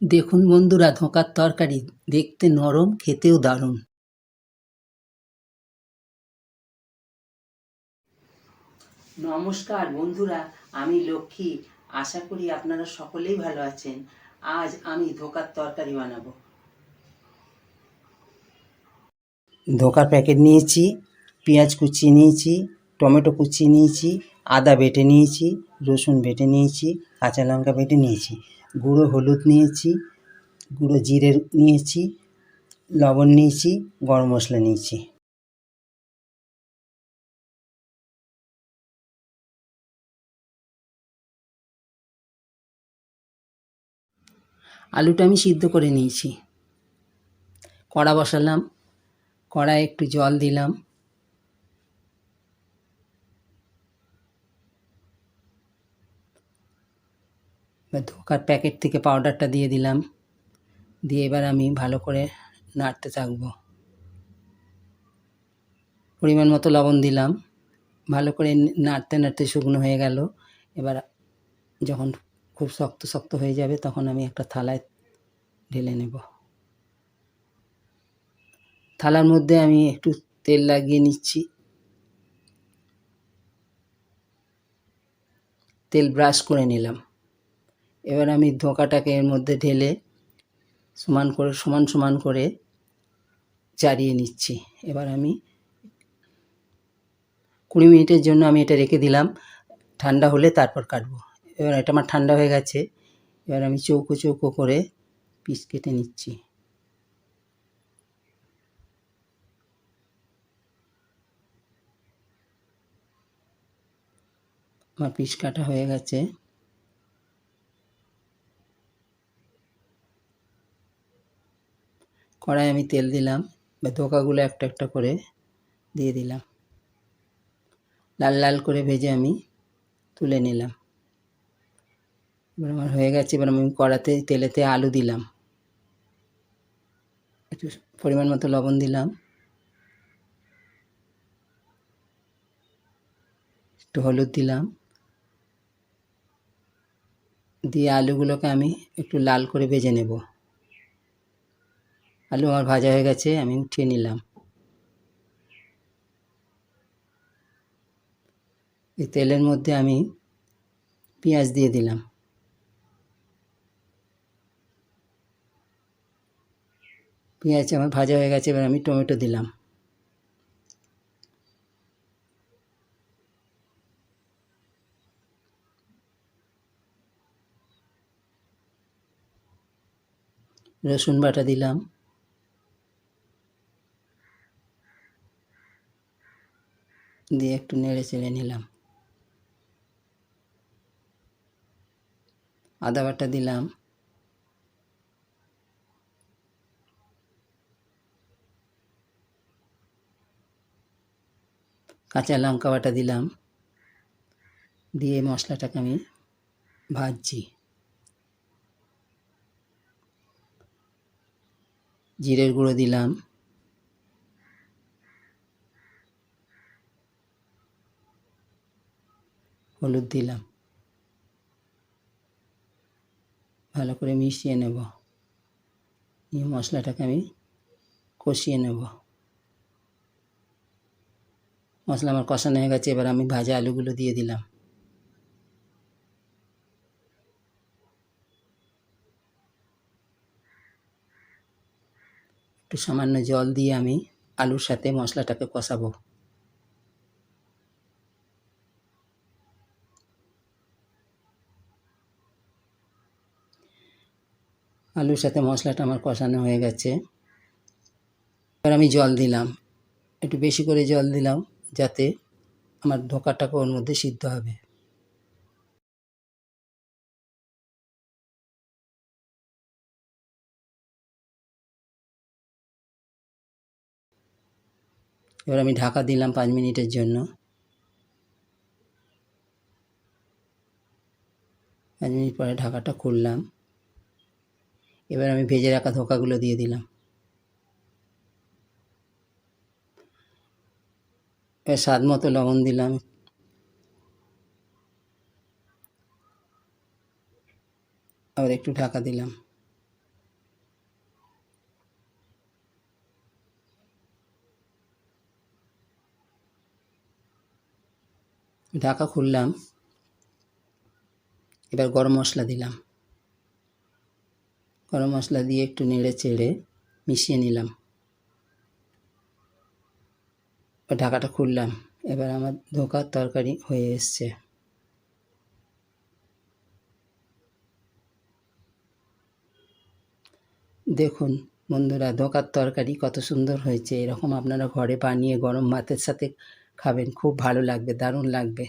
দেখুন বন্ধুরা, ধোঁকার তরকারি দেখতে নরম, খেতেও দারুণ। নমস্কার বন্ধুরা, আমি লক্ষ্মী। আশা করি আপনারা সকলেই ভালো আছেন। আজ আমি ধোঁকার তরকারি বানাবো। ধোঁকার প্যাকেট নিয়েছি, পেঁয়াজ কুচিয়ে নিয়েছি, টমেটো কুচিয়ে নিয়েছি, আদা বেটে নিয়েছি, রসুন বেটে নিয়েছি, কাঁচা লঙ্কা বেটে নিয়েছি, গুঁড়ো হলুদ নিয়েছি, গুঁড়ো জিরে নিয়েছি, লবণ নিয়েছি, গরম মশলা নিয়েছি। আলুটা আমি সিদ্ধ করে নিয়েছি। কড়া বসালাম, কড়ায় একটু জল দিলাম, ধোঁকার প্যাকেট থেকে পাউডারটা দিয়ে দিলাম, দিয়ে এবার আমি ভালো করে নাড়তে থাকবো। পরিমাণ মতো লবণ দিলাম, ভালো করে নাড়তে নাড়তে শুকনো হয়ে গেল। এবার যখন খুব শক্ত শক্ত হয়ে যাবে তখন আমি একটা থালায় ঢেলে নেব। থালার মধ্যে আমি একটু তেল লাগিয়ে নিচ্ছি, তেল ব্রাশ করে নিলাম। এবার আমি ধোঁকাটাকে এর মধ্যে ঢেলে সমান সমান করে চাড়িয়ে নিচ্ছি। এবার আমি 20 মিনিটের জন্য আমি এটা রেখে দিলাম, ঠান্ডা হলে তারপর কাটবো। এবার এটা আমার ঠান্ডা হয়ে গেছে। এবার আমি চৌকো চৌকো করে পিস কেটে নিচ্ছি। আমার পিস কাটা হয়ে গেছে। কড়াই আমি তেল দিলাম, ধোঁকাগুলো একটা একটা করে দিয়ে দিলাম। লাল লাল করে ভেজে আমি তুলে নিলাম। এবার আমার হয়ে গেছে। এবার আমি তেলেতে আলু দিলাম, একটু পরিমাণ মতো লবণ দিলাম, একটু হলুদ দিলাম, দিয়ে আলুগুলোকে আমি একটু লাল করে ভেজে নেব। আলু আমার ভাজা হয়ে গেছে, আমি উঠিয়ে নিলাম। এই তেলের মধ্যে আমি পেঁয়াজ দিয়ে দিলাম। পেঁয়াজ আমার ভাজা হয়ে গেছে। এবার আমি টমেটো দিলাম, রসুন বাটা দিলাম, দিয়ে একটু নেড়ে চেড়ে নিলাম। আদা বাটা দিলাম, কাঁচা লঙ্কা বাটা দিলাম, দিয়ে মশলাটাকে আমি ভাজছি। জিরের গুঁড়ো দিলাম, হলুদ দিলাম, ভালো করে মিশিয়ে নেব। এই মশলাটাকে আমি কষিয়ে নেব। মশলা আমার কষানো হয়ে গেছে। এবার আমি ভাজা আলুগুলো দিয়ে দিলাম। একটু সামান্য জল দিয়ে আমি আলুর সাথে মশলাটাকে কষাবো। আলুর সাথে মশলাটা আমার কষানো হয়ে গেছে। এবার আমি জল দিলাম, একটু বেশি করে জল দিলাম, যাতে আমার ধোঁকাটাকে ওর মধ্যে সিদ্ধ হবে। এবার আমি ঢাকা দিলাম 5 মিনিটের জন্য। 5 মিনিট পরে ঢাকাটা খুললাম। এবার আমি ভেজে রাখা ধোঁকাগুলো দিয়ে দিলাম। এবার স্বাদ মতো লবণ দিলাম, আবার একটু ঢাকা দিলাম। ঢাকা খুললাম, এবার গরম মশলা দিলাম, গরম মশলা দিয়ে একটু নেড়ে চেড়ে মিশিয়ে নিলাম, ঢাকাটা খুললাম। এবার আমার ধোকার তরকারি হয়ে এসছে। দেখুন বন্ধুরা, ধোকার তরকারি কত সুন্দর হয়েছে। এরকম আপনারা ঘরে বানিয়ে গরম ভাতের সাথে খাবেন, খুব ভালো লাগবে, দারুণ লাগবে।